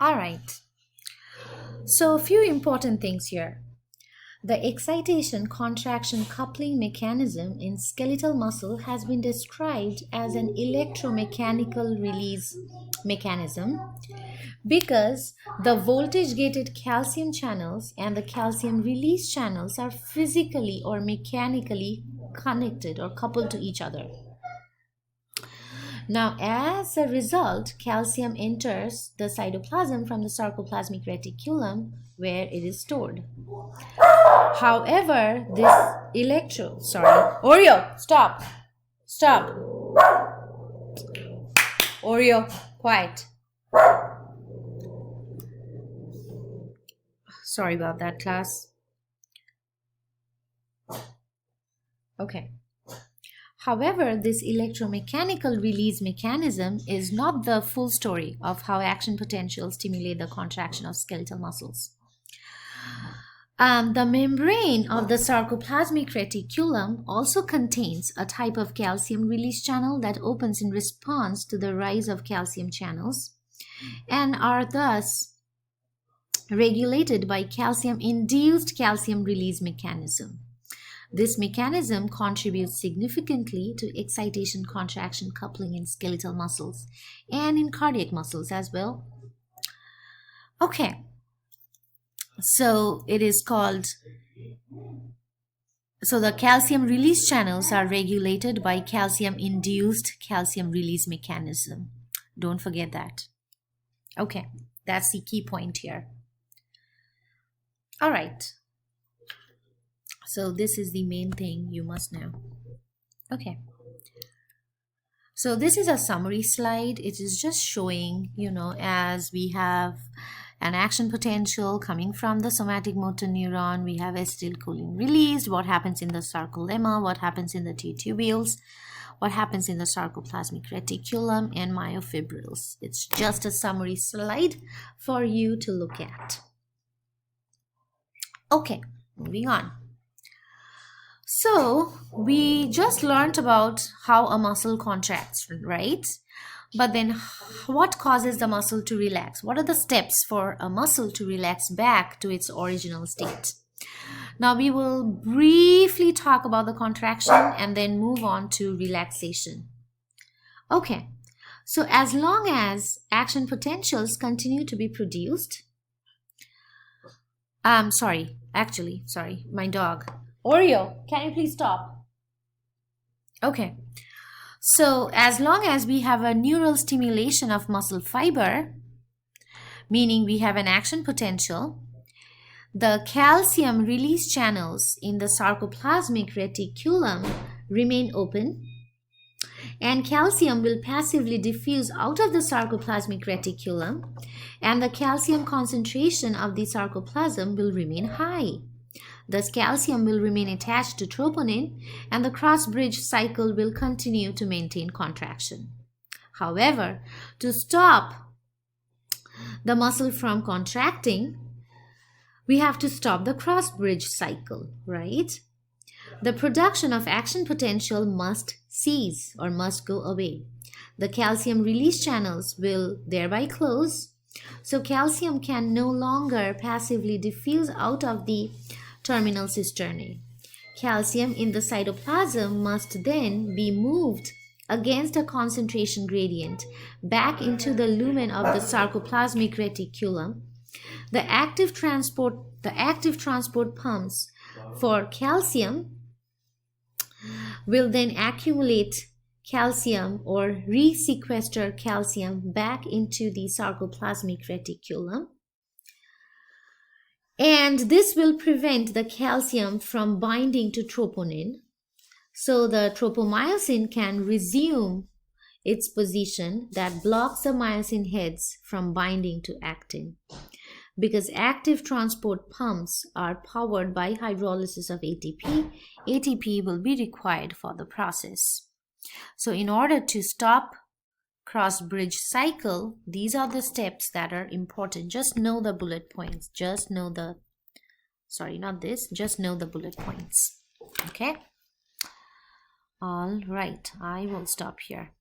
All right. So, a few important things here. The excitation contraction coupling mechanism in skeletal muscle has been described as an electromechanical release mechanism because the voltage gated calcium channels and the calcium release channels are physically or mechanically connected or coupled to each other. Now, as a result, calcium enters the cytoplasm from the sarcoplasmic reticulum where it is stored. However, this Oreo, stop. Stop. Oreo, quiet. Sorry about that, class. Okay. However, this electromechanical release mechanism is not the full story of how action potentials stimulate the contraction of skeletal muscles. The membrane of the sarcoplasmic reticulum also contains a type of calcium release channel that opens in response to the rise of calcium channels and are thus regulated by calcium-induced calcium release mechanism. This mechanism contributes significantly to excitation contraction coupling in skeletal muscles and in cardiac muscles as well. Okay, so it is called, so the calcium release channels are regulated by calcium-induced calcium release mechanism. Don't forget that. Okay, that's the key point here. All right. So this is the main thing you must know. Okay. So this is a summary slide. It is just showing, as we have an action potential coming from the somatic motor neuron, we have acetylcholine released, what happens in the sarcolemma, what happens in the T-tubules, what happens in the sarcoplasmic reticulum, and myofibrils. It's just a summary slide for you to look at. Okay, moving on. So we just learned about how a muscle contracts, right? But then what causes the muscle to relax? What are the steps for a muscle to relax back to its original state? Now we will briefly talk about the contraction and then move on to relaxation. Okay, so as long as action potentials continue to be produced, sorry, my dog. Oreo, can you please stop? Okay, so as long as we have a neural stimulation of muscle fiber, meaning we have an action potential, the calcium release channels in the sarcoplasmic reticulum remain open, and calcium will passively diffuse out of the sarcoplasmic reticulum, and the calcium concentration of the sarcoplasm will remain high. Thus, calcium will remain attached to troponin and the cross-bridge cycle will continue to maintain contraction. However, to stop the muscle from contracting, we have to stop the cross-bridge cycle, right? The production of action potential must cease or must go away. The calcium release channels will thereby close, so calcium can no longer passively diffuse out of the terminal cisternae. Calcium in the cytoplasm must then be moved against a concentration gradient back into the lumen of the sarcoplasmic reticulum. The active transport pumps for calcium will then accumulate calcium or resequester calcium back into the sarcoplasmic reticulum. And this will prevent the calcium from binding to troponin. So the tropomyosin can resume its position that blocks the myosin heads from binding to actin. Because active transport pumps are powered by hydrolysis of ATP, ATP will be required for the process. So in order to stop cross-bridge cycle, these are the steps that are important. Just know the bullet points. Just know the bullet points. Okay? All right, I will stop here.